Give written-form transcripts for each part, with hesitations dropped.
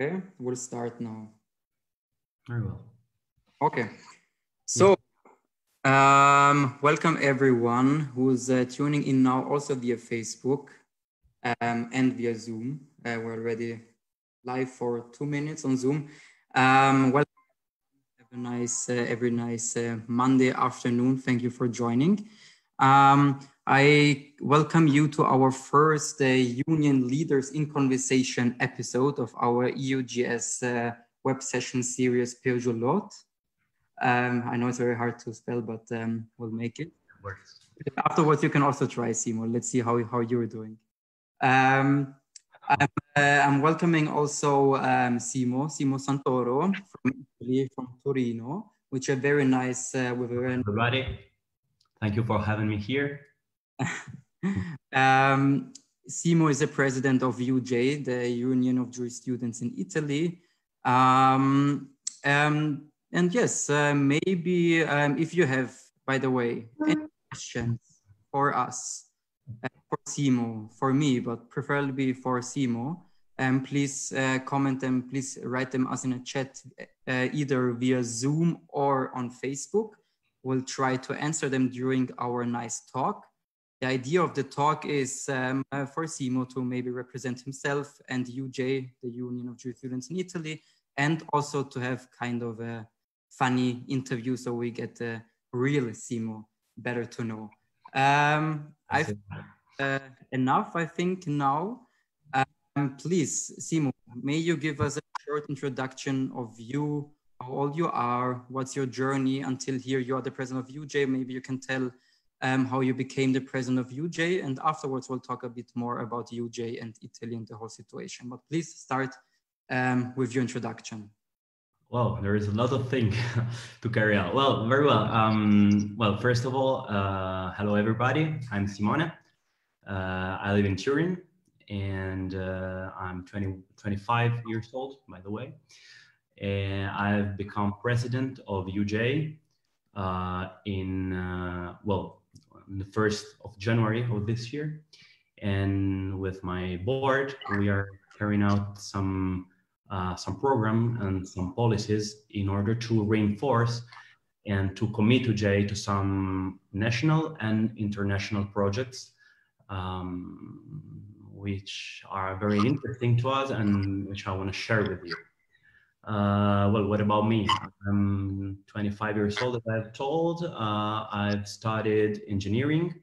Okay, we'll start now. Very well. Okay, so welcome everyone who's tuning in now, also via Facebook and via Zoom. We're already live for 2 minutes on Zoom. Welcome. Every nice Monday afternoon. Thank you for joining. I welcome you to our first Union Leaders in Conversation episode of our EUGS web session series Peugeot. I know it's very hard to spell, but we'll make it. It works. Afterwards, you can also try, Simo. Let's see how you're doing. I'm welcoming also Simo Santoro from Italy, from Torino, which are very nice. Everybody, thank you for having me here. Simo is the president of UGEI, the Union of Jewish Students in Italy. And yes, maybe if you have, by the way, any questions for us, for Simo, for me, but preferably for Simo, please comment them, please write them us in a chat, either via Zoom or on Facebook. We'll try to answer them during our nice talk. The idea of the talk is for Simo to maybe represent himself and UGEI, the Union of Jewish Students in Italy, and also to have kind of a funny interview so we get the real Simo better to know. I've enough, I think, now. Please, Simo, may you give us a short introduction of you, how old you are, what's your journey until here you are the president of UGEI. Maybe you can tell how you became the president of UGEI, and afterwards we'll talk a bit more about UGEI and Italy and the whole situation. But please start with your introduction. Well, there is a lot of things to carry out. Well, very well. Well, first of all, hello everybody. I'm Simone. I live in Turin, and I'm 25 years old, by the way. And I've become president of UGEI in the 1st of January of this year. And with my board, we are carrying out some program and some policies in order to reinforce and to commit UGEI to some national and international projects, which are very interesting to us and which I want to share with you. Well, what about me? I'm 25 years old, as I've told. I've studied engineering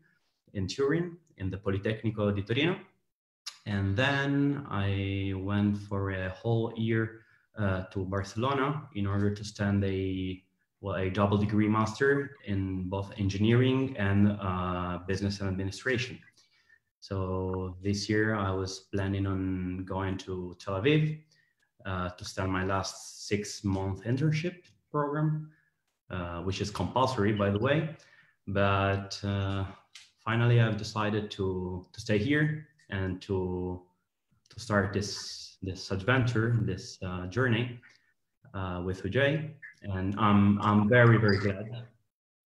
in Turin, in the Politecnico di Torino. And then I went for a whole year to Barcelona in order to study a double degree master in both engineering and business and administration. So this year I was planning on going to Tel Aviv to start my last 6-month internship program, which is compulsory, by the way. But finally, I've decided to stay here and to start this adventure, this journey with UGEI. And I'm very, very glad,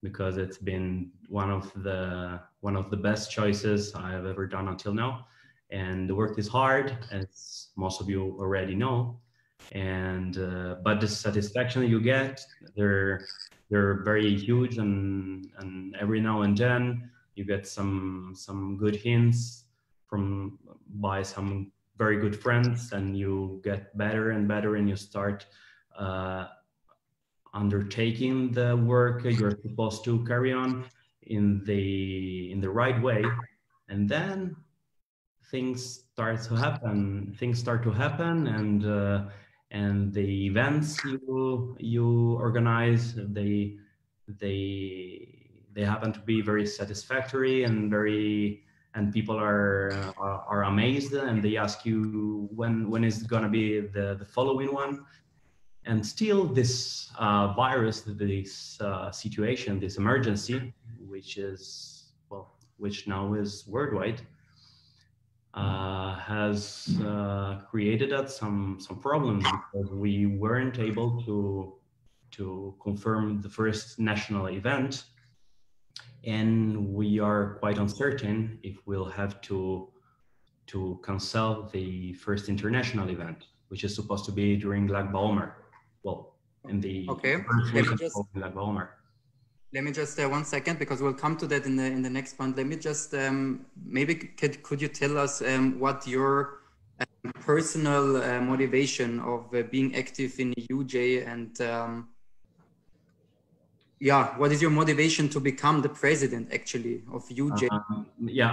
because it's been one of the best choices I've ever done until now. And the work is hard, as most of you already know. And but the satisfaction you get, they're very huge, and every now and then you get some good hints by some very good friends, and you get better and better, and you start undertaking the work you're supposed to carry on in the right way. And then things start to happen, and the events you organize, they happen to be very satisfactory and people are amazed, and they ask you when is it going to be the following one. And still this virus, this situation, this emergency, which now is worldwide, has created us some problems, because we weren't able to confirm the first national event, and we are quite uncertain if we'll have to cancel the first international event. which is supposed to be during Lag BaOmer. Well, in the first week of Lag BaOmer. Let me just 1 second, because we'll come to that in the next point. Let me just maybe could you tell us what your personal motivation of being active in UGEI, and yeah, what is your motivation to become the president actually of UGEI? Yeah,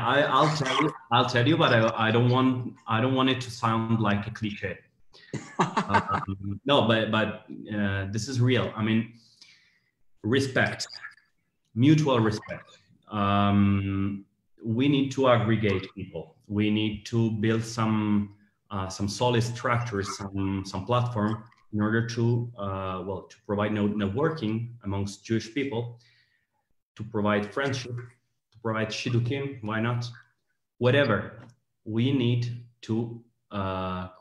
I'll tell you, but I don't want it to sound like a cliche. No, but this is real. I mean, respect, mutual respect. We need to aggregate people. We need to build some solid structures, some platform in order to to provide networking amongst Jewish people, to provide friendship, to provide shidduchim. Why not? Whatever. We need to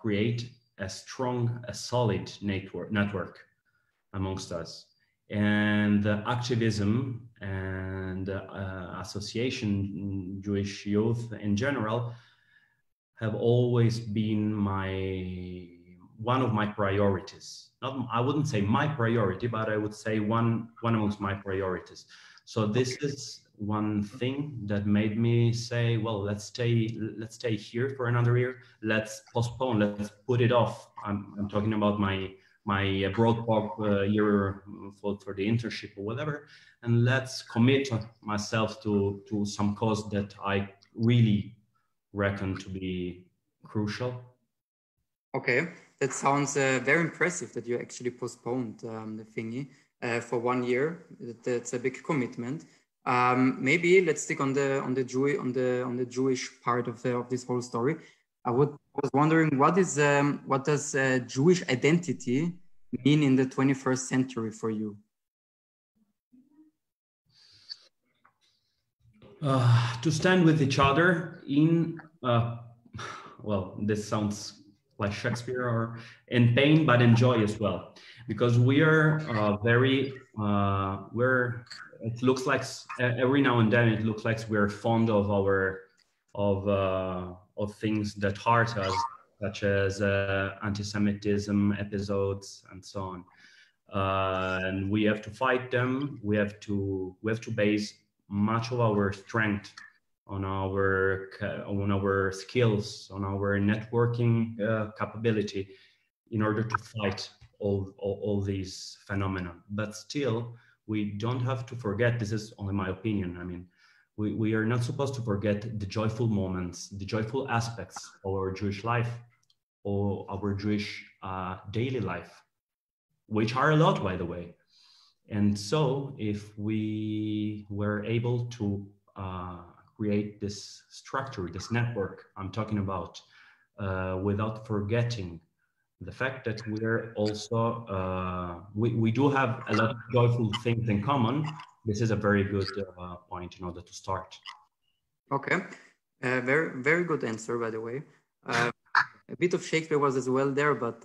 create a strong, a solid network amongst us. And activism and association, Jewish youth in general, have always been one of my priorities. I wouldn't say my priority, but I would say one amongst my priorities. So this is one thing that made me say, well, let's stay here for another year. Let's postpone. Let's put it off. I'm talking about my broad year for the internship or whatever, and let's commit myself to some cause that I really reckon to be crucial. Okay, that sounds very impressive that you actually postponed the thingy for 1 year. That's a big commitment. Maybe let's stick on the Jewish part of this whole story. I was wondering, what does Jewish identity mean in the 21st century for you? To stand with each other in, well, this sounds like Shakespeare, or in pain, but in joy as well. Because we are it looks like every now and then it looks like we're fond of of things that hurt us, such as anti-Semitism episodes and so on. And we have to fight them. We have to base much of our strength on our skills, on our networking capability, in order to fight all these phenomena. But still, we don't have to forget, this is only my opinion, I mean, we are not supposed to forget the joyful moments, the joyful aspects of our Jewish life, or our Jewish daily life, which are a lot, by the way. And so if we were able to create this structure, this network I'm talking about, without forgetting the fact that we're also, we do have a lot of joyful things in common, this is a very good point in order to start. Okay, very, very good answer, by the way. A bit of Shakespeare was as well there, but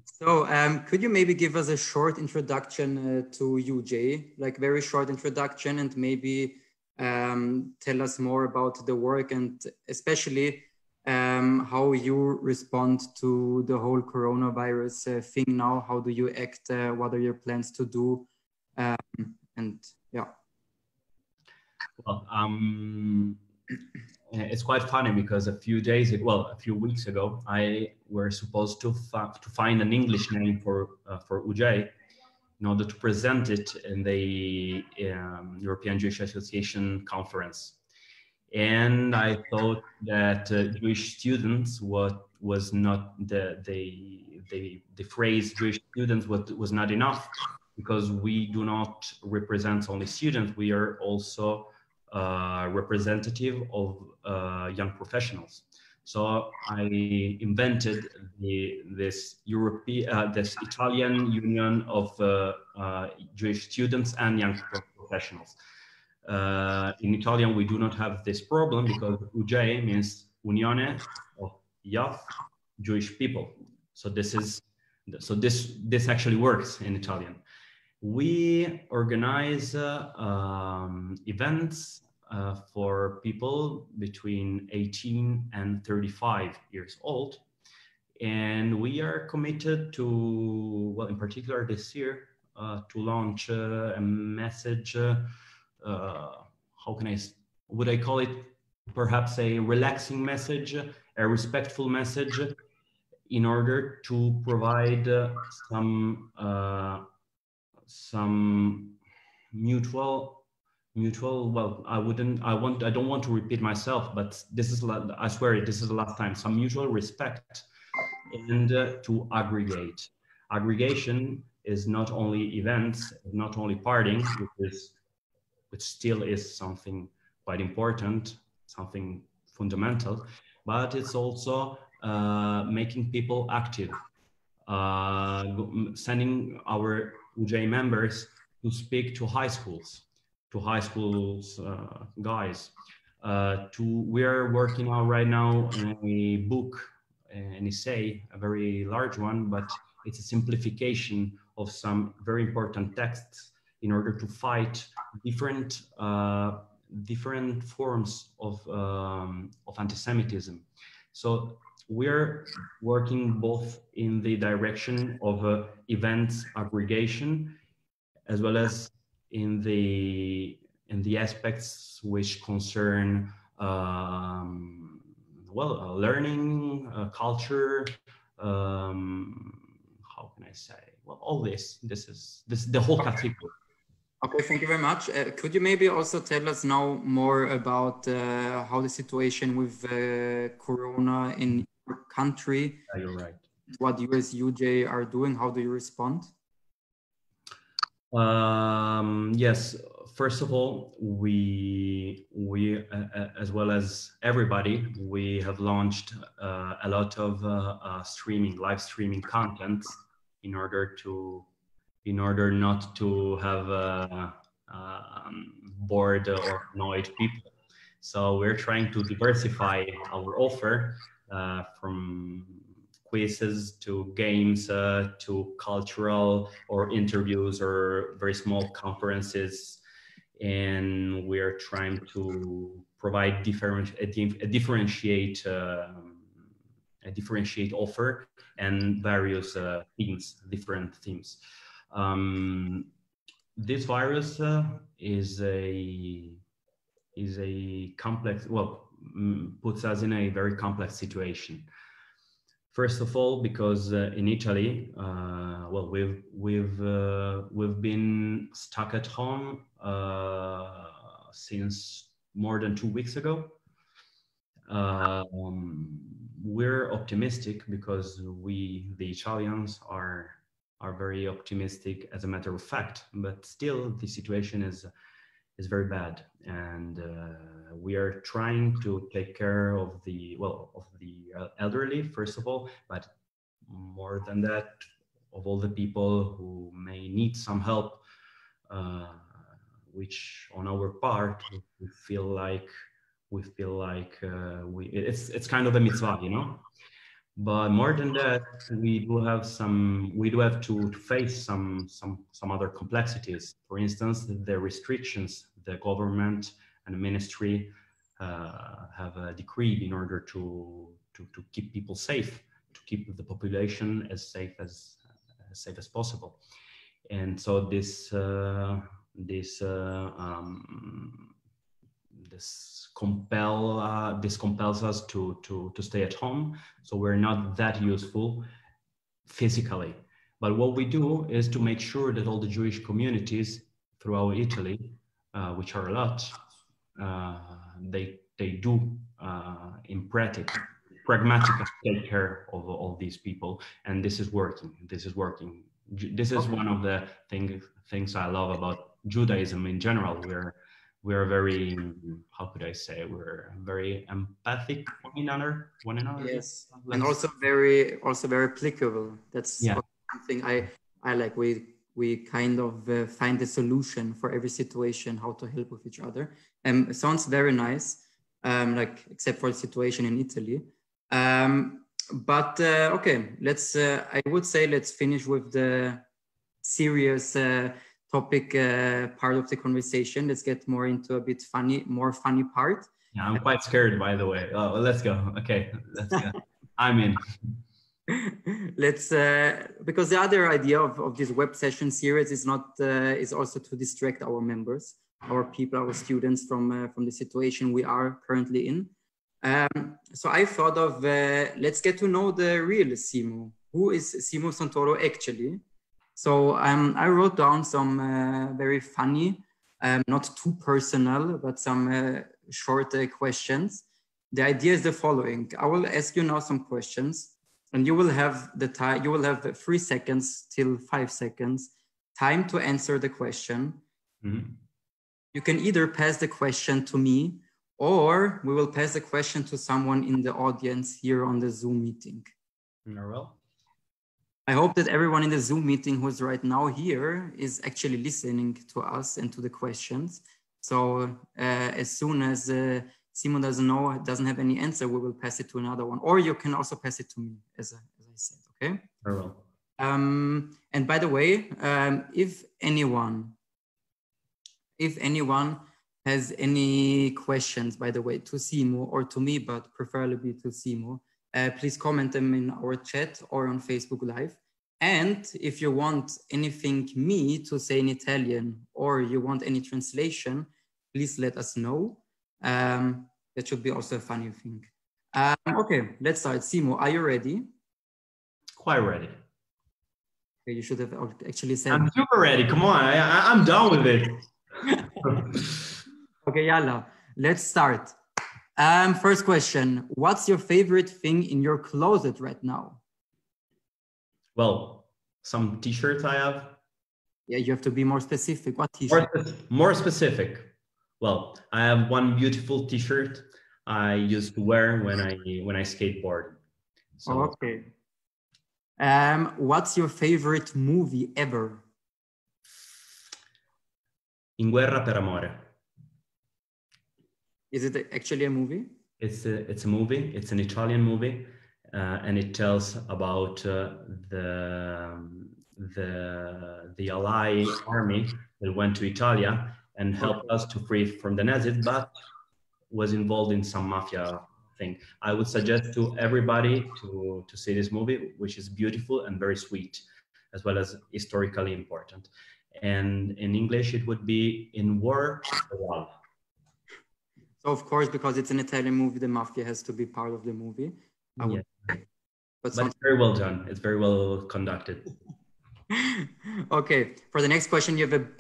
so could you maybe give us a short introduction to UGEI, like very short introduction, and maybe tell us more about the work, and especially how you respond to the whole coronavirus thing now? How do you act? What are your plans to do? And yeah. Well, it's quite funny because a few weeks ago, I were supposed to find an English name for UGEI in order to present it in the European Jewish Association conference. And I thought that Jewish students was not the phrase Jewish students was not enough, because we do not represent only students, we are also representative of young professionals. So I invented this Italian Union of Jewish students and young professionals. In Italian, we do not have this problem because UGEI means Unione of Young Jewish People. So this actually works in Italian. We organize events for people between 18 and 35 years old. And we are committed to, well, in particular this year, to launch a message, how can would I call it, perhaps a relaxing message, a respectful message, in order to provide some mutual, well, I don't want to repeat myself, but this is, I swear this is the last time, some mutual respect, and to aggregate. Aggregation is not only events, not only partying, which still is something quite important, something fundamental, but it's also making people active, sending our UGEI members to speak to high schools, guys. We are working on right now on a book, an essay, a very large one, but it's a simplification of some very important texts in order to fight different forms of anti-Semitism. So we're working both in the direction of events aggregation, as well as in the aspects which concern learning, culture, how can I say? Well, all this is the whole category. Okay, thank you very much. Could you maybe also tell us now more about how the situation with Corona in your country? Yeah, you're right. What you as UGEI are doing? How do you respond? Yes. First of all, we as well as everybody, we have launched a lot of live streaming content in order not to have bored or annoyed people. So we're trying to diversify our offer from quizzes to games to cultural or interviews or very small conferences. And we're trying to provide a differentiate offer and various different themes. This virus is a complex, puts us in a very complex situation. First of all, because in Italy, we've been stuck at home since more than 2 weeks ago. We're optimistic because the Italians are very optimistic as a matter of fact, but still the situation is very bad, and we are trying to take care of the elderly first of all, but more than that, of all the people who may need some help, which on our part we feel like it's kind of a mitzvah, you know. But more than that, we do have to face some other complexities. For instance, the restrictions the government and the ministry have decreed in order to keep people safe, to keep the population as safe as possible. And so this compels us to stay at home, so we're not that useful physically. But what we do is to make sure that all the Jewish communities throughout Italy, which are a lot, they do in pragmatic take care of all these people, and this is working. This is one of the things I love about Judaism in general. We're very, how could I say, we're very empathic one another. Yes, and also very applicable. That's something I like. We kind of find a solution for every situation, how to help with each other. It sounds very nice, like except for the situation in Italy. But okay, let's. I would say let's finish with the serious topic part of the conversation. Let's get more into a bit more funny part. Yeah, I'm quite scared, by the way. Oh, let's go. Okay, let's go. I'm in. Let's because the other idea of this web session series is not is also to distract our members, our people, our students from the situation we are currently in. So I thought of let's get to know the real Simo. Who is Simo Santoro actually? So I wrote down some very funny, not too personal, but some short questions. The idea is the following. I will ask you now some questions, and you will have the time. You will have 3 seconds till 5 seconds time to answer the question. Mm-hmm. You can either pass the question to me, or we will pass the question to someone in the audience here on the Zoom meeting. Very well. I hope that everyone in the Zoom meeting who's right now here is actually listening to us and to the questions. So as soon as Simon doesn't have any answer, we will pass it to another one. Or you can also pass it to me, as I said, okay? Very well. And by the way, if anyone has any questions, by the way, to Simo or to me, but preferably to Simo, please comment them in our chat or on Facebook Live. And if you want anything me to say in Italian or you want any translation, please let us know. That should be also a funny thing. Okay, let's start. Simo, are you ready? Quite ready. Okay, you should have actually said. I'm super ready. Come on, I'm done with it. Okay, yalla, let's start. First question, what's your favorite thing in your closet right now? Well, some t-shirts I have. Yeah, you have to be more specific. What t-shirt? More specific. Well, I have one beautiful t-shirt I used to wear when I skateboard. So, okay. What's your favorite movie ever? In Guerra per Amore. Is it actually a movie? It's a movie. It's an Italian movie, and it tells about the Allied army that went to Italia and helped us to free from the Nazis, but was involved in some mafia thing. I would suggest to everybody to see this movie, which is beautiful and very sweet, as well as historically important. And in English, it would be In War for Love. So of course, because it's an Italian movie, the mafia has to be part of the movie. Yeah. But it's very well done. It's very well conducted. Okay, for the next question, you have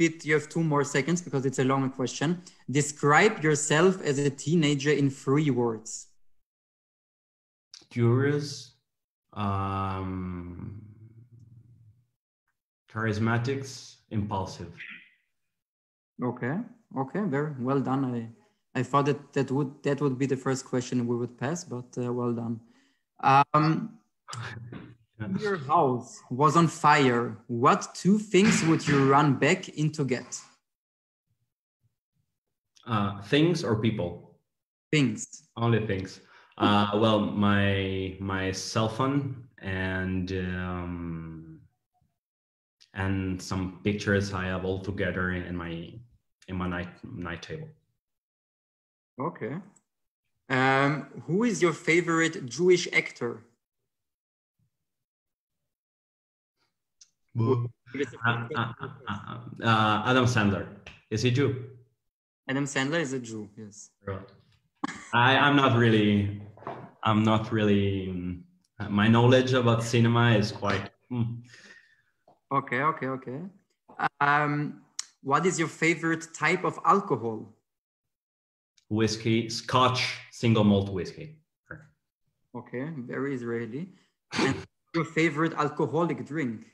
2 more seconds because it's a longer question. Describe yourself as a teenager in 3 words. Curious, charismatic, impulsive. Okay, very well done. I thought that would be the first question we would pass, but well done. Your house was on fire. What 2 things would you run back in to get? Things or people? Things. Only things. Well, my cell phone and some pictures I have all together in my night table. Okay. Who is your favorite Jewish actor? Adam Sandler. Is he Jew? Adam Sandler is a Jew, yes. I'm not really. My knowledge about cinema is quite. Okay. What is your favorite type of alcohol? Whiskey, Scotch, single malt whiskey. Okay, very Israeli. And your favorite alcoholic drink?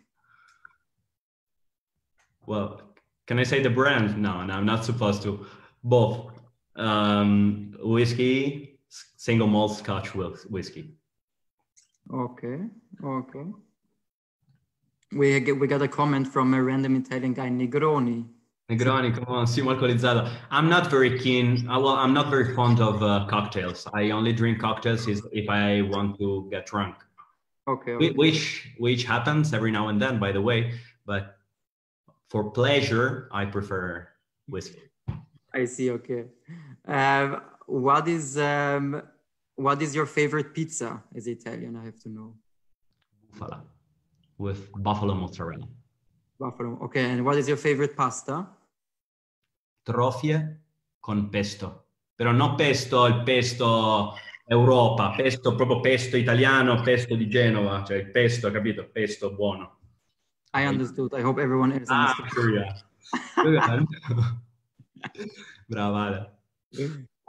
Well, can I say the brand? No, I'm not supposed to. Both. Whiskey, single malt Scotch whiskey. Okay. We got a comment from a random Italian guy, Negroni. Negroni, come on, Simo alcolizzato. I'm not very keen. I'm not very fond of cocktails. I only drink cocktails if I want to get drunk. Okay. Which happens every now and then, by the way. But For pleasure, I prefer whiskey. I see. Okay. Um, what is your favorite pizza as Italian? I have to know. Bufala with buffalo mozzarella. Buffalo. Okay. And what is your favorite pasta? Trofie con pesto. Però non pesto, il pesto Europa, pesto proprio pesto italiano, pesto di Genova, cioè il pesto, capito? Pesto buono. I understood. I hope everyone else understood. Sure, yeah. Brava Ale.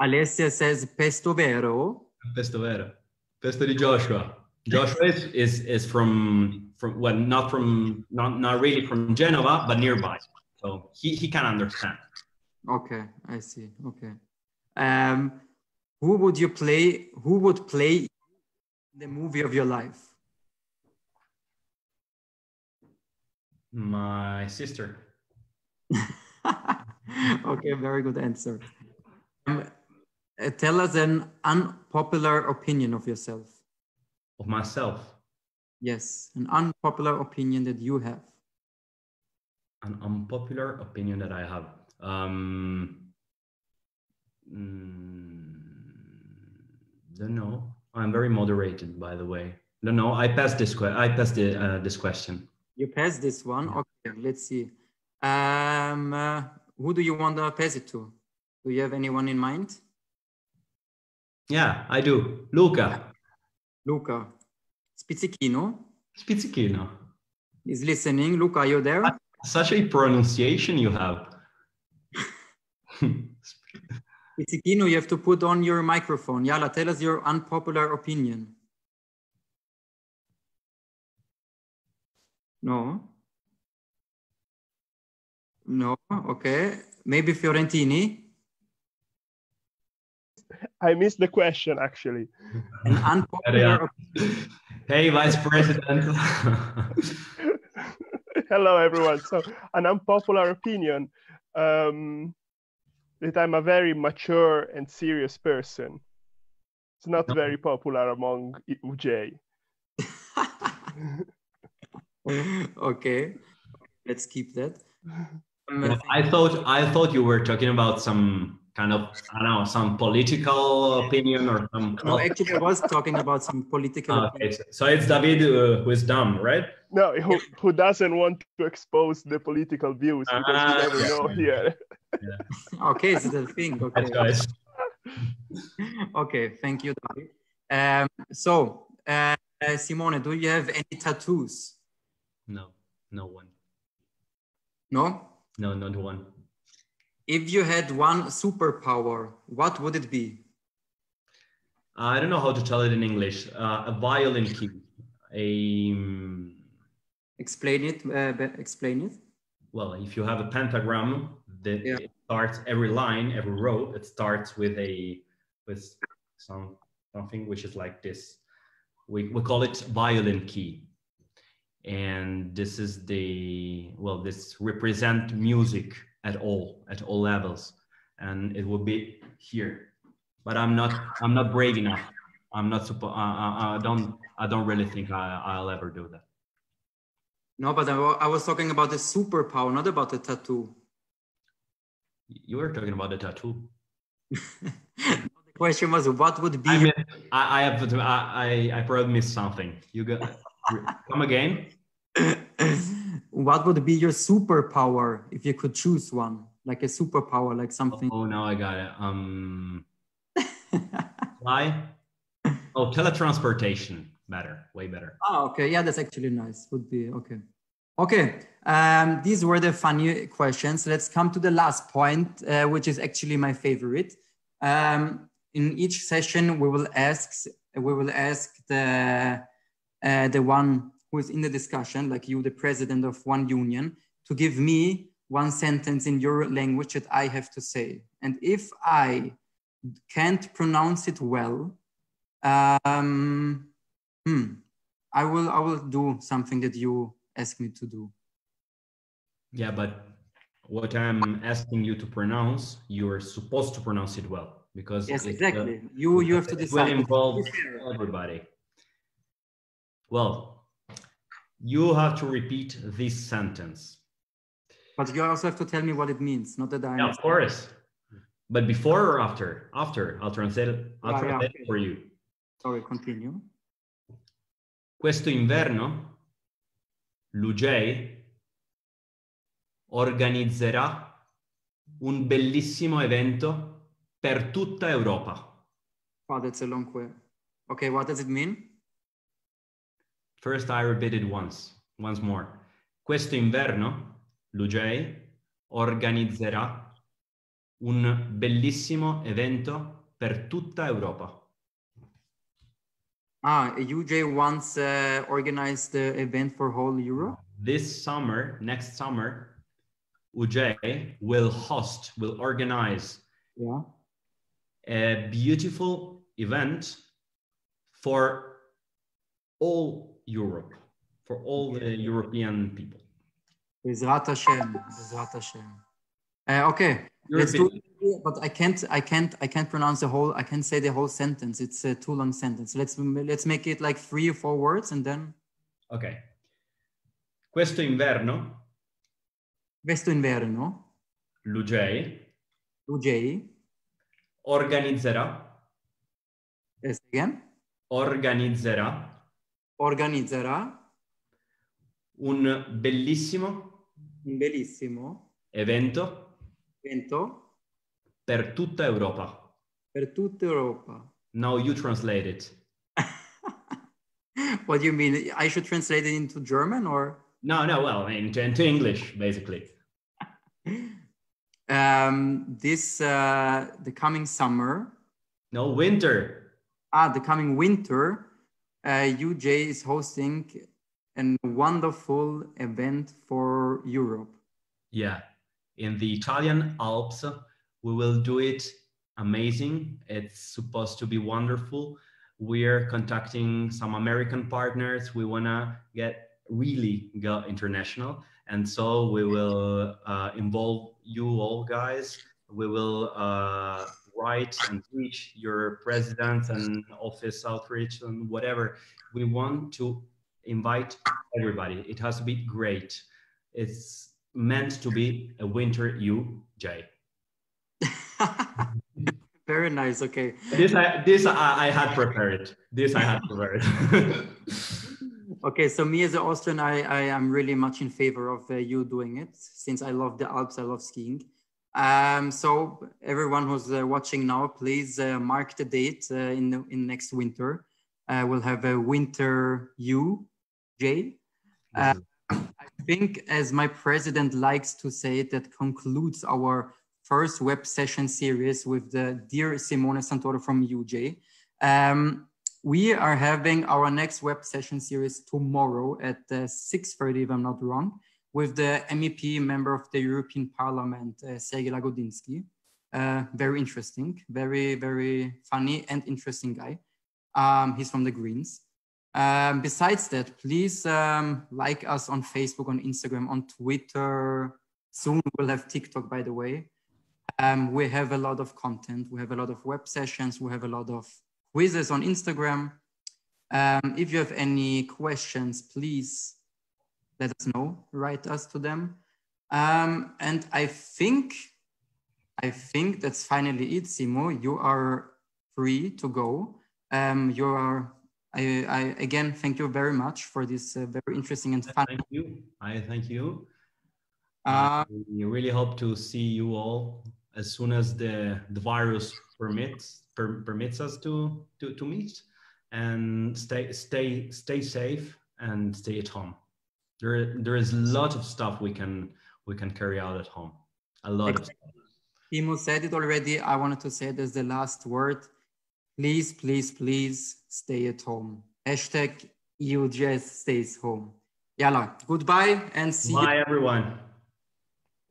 Alessia says pesto vero. Pesto vero. Pesto di Joshua. Joshua is from well, not really from Genova, but nearby. So he can understand. Okay, I see. Okay. Who would play the movie of your life? My sister. Okay, very good answer. Tell us an unpopular opinion of yourself. Of myself? Yes, an unpopular opinion that you have. An unpopular opinion that I have. Don't know. I'm very moderated, by the way. Don't know. I passed this question. You passed this one. Yeah. Okay, let's see. Who do you want to pass it to? Do you have anyone in mind? Yeah, I do. Luca. Luca. Spizzichino. Spizzichino. Is listening. Luca, are you there? Such a pronunciation you have. Spizzichino, you have to put on your microphone. Yala, tell us your unpopular opinion. No? No? Okay. Maybe Fiorentini? I missed the question, actually. An unpopular opinion. Hey, Vice President. Hello, everyone. So, an unpopular opinion, that I'm a very mature and serious person. It's not very popular among UGEI. Okay, let's keep that. I thought you were talking about some kind of, I don't know, some political opinion or some. No, actually, I was talking about some political. Okay, so it's David who is dumb, right? No, who doesn't want to expose the political views because you never know here. Yeah. Okay, it's the thing. Okay. Guys. Okay, thank you, David. Simone, do you have any tattoos? No, no one. No? No, not one. If you had one superpower, what would it be? I don't know how to tell it in English. A violin key. Explain it. Explain it. Well, if you have a pentagram, it starts every line, every row. It starts with something which is like this. We call it violin key. And this is this represent music at all levels, and it will be here. But I'm not brave enough. I'm not I don't really think I'll ever do that. No, but I was talking about the superpower, not about the tattoo. You were talking about the tattoo. The question was, what would be? I probably missed something. You got come again. What would be your superpower if you could choose one, like a superpower, like something? Oh, now I got it. Fly. Oh, teletransportation. Better, way better. Oh, okay. Yeah, that's actually nice. Would be okay. Okay. These were the funny questions. Let's come to the last point, which is actually my favorite. In each session, we will ask the one who is in the discussion, like you, the president of one union, to give me one sentence in your language that I have to say. And if I can't pronounce it well, I will do something that you ask me to do. Yeah, but what I'm asking you to pronounce, you're supposed to pronounce it well, because yes, exactly. You have to decide. It will involve everybody. Well, you have to repeat this sentence. But you also have to tell me what it means, not that I Yeah, of course. But before or after? After. I'll translate it. I'll translate it for you. Sorry, continue. Questo inverno l'UGEI organizzerà un bellissimo evento per tutta Europa. Wow, that's a long way. Okay, what does it mean? First, I repeat it once more. Questo inverno l'UGEI organizzerà un bellissimo evento per tutta Europa. UGEI once organized the event for whole Europe. This summer, next summer, UGEI will organize a beautiful event for all Europe, for all the European people. Bezrat Hashem, Bezrat Hashem. Okay, let's do it. But I can't pronounce the whole. I can't say the whole sentence. It's a too long sentence. Let's make it like 3 or 4 words and then. Okay. Questo inverno l'UGEI organizzerà un bellissimo evento per tutta Europa. Now you translate it. What do you mean? I should translate it into German or? No, well, into English, basically. The coming summer. No, winter. The coming winter, UGEI is hosting a wonderful event for Europe. Yeah, in the Italian Alps, we will do it amazing. It's supposed to be wonderful. We're contacting some American partners. We want to really go international. And so we will involve you all guys. We will write and reach your presidents and office outreach and whatever. We want to invite everybody. It has to be great. It's meant to be a winter UGEI. Very nice. Okay. This I had prepared. Okay, so me as an Austrian, I am really much in favor of you doing it, since I love the Alps, I love skiing. So everyone who's watching now, please mark the date in next winter. We'll have a winter UGEI. I think, as my president likes to say, that concludes our first web session series with the dear Simone Santoro from UGEI. We are having our next web session series tomorrow at 6:30, if I'm not wrong, with the MEP member of the European Parliament, Sergej Lagodinsky. Very interesting, very, very funny and interesting guy. He's from the Greens. Besides that, please like us on Facebook, on Instagram, on Twitter. Soon we'll have TikTok, by the way. We have a lot of content. We have a lot of web sessions. We have a lot of quizzes on Instagram. If you have any questions, please let us know, write us to them. And I think that's finally it, Simo. You are free to go. I again, thank you very much for this very interesting and fun. Thank you. I thank you. We really hope to see you all as soon as the virus permits us to meet, and stay safe and stay at home. There is a lot of stuff we can carry out at home. A lot of stuff. Timo said it already. I wanted to say it as the last word. Please, please, please stay at home. #UGEI stays home. Yalla, goodbye and see you. Bye, everyone.